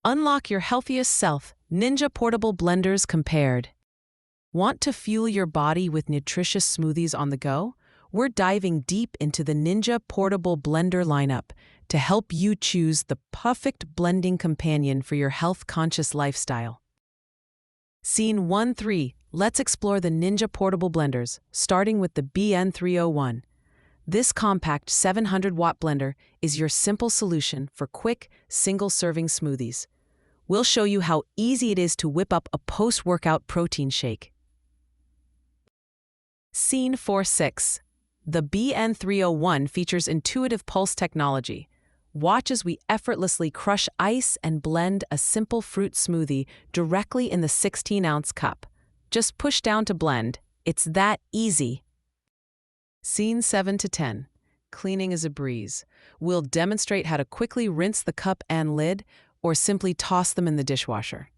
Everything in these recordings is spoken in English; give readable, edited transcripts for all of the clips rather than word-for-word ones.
Unlock your healthiest self. Ninja Portable Blenders Compared. Want to fuel your body with nutritious smoothies on the go? We're diving deep into the Ninja Portable Blender lineup to help you choose the perfect blending companion for your health-conscious lifestyle. Scene 1-3. Let's explore the Ninja Portable Blenders, starting with the BN301. This compact 700-watt blender is your simple solution for quick, single-serving smoothies. We'll show you how easy it is to whip up a post-workout protein shake. Scene 4-6. The BN301 features intuitive pulse technology. Watch as we effortlessly crush ice and blend a simple fruit smoothie directly in the 16-ounce cup. Just push down to blend. It's that easy. Scene 7-10. Cleaning is a breeze. We'll demonstrate how to quickly rinse the cup and lid, or simply toss them in the dishwasher.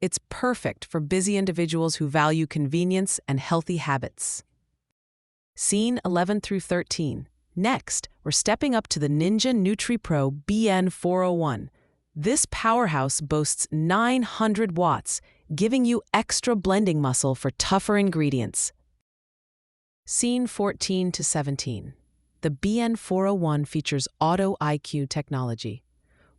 It's perfect for busy individuals who value convenience and healthy habits. Scene 11-13. Next, we're stepping up to the Ninja NutriPro BN401. This powerhouse boasts 900 watts, giving you extra blending muscle for tougher ingredients. Scene 14-17. The BN401 features Auto IQ technology.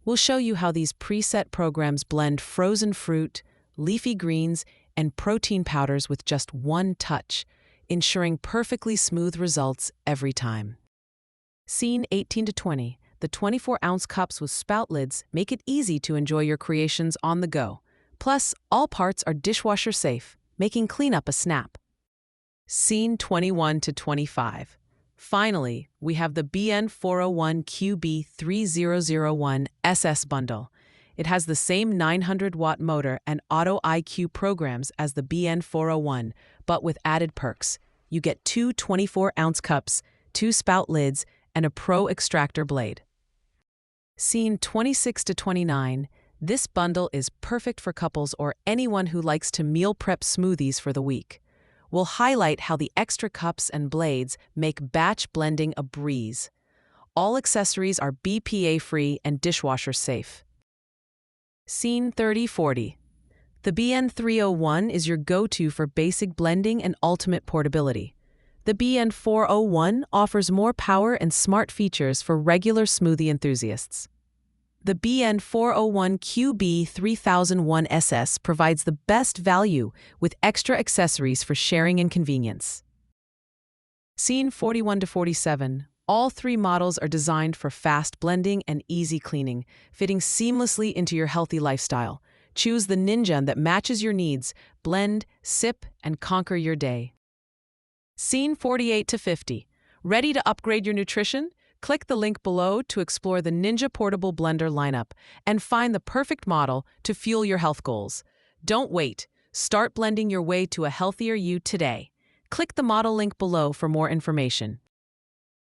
We'll show you how these preset programs blend frozen fruit, leafy greens, and protein powders with just one touch, ensuring perfectly smooth results every time. Scene 18-20. The 24-ounce cups with spout lids make it easy to enjoy your creations on the go. Plus, all parts are dishwasher safe, making cleanup a snap. Scene 21-25. Finally, we have the BN401 QB3001 SS bundle. It has the same 900-watt motor and Auto IQ programs as the BN401, but with added perks. You get two 24-ounce cups, two spout lids, and a Pro extractor blade. Scene 26-29. This bundle is perfect for couples or anyone who likes to meal prep smoothies for the week. We'll highlight how the extra cups and blades make batch blending a breeze. All accessories are BPA-free and dishwasher safe. Scene 30-40. The BN301 is your go-to for basic blending and ultimate portability. The BN401 offers more power and smart features for regular smoothie enthusiasts. The BN401 QB3001SS provides the best value with extra accessories for sharing and convenience. Scene 41-47. All three models are designed for fast blending and easy cleaning, fitting seamlessly into your healthy lifestyle. Choose the Ninja that matches your needs. Blend, sip, and conquer your day. Scene 48-50. Ready to upgrade your nutrition? Click the link below to explore the Ninja Portable Blender lineup and find the perfect model to fuel your health goals. Don't wait. Start blending your way to a healthier you today. Click the model link below for more information.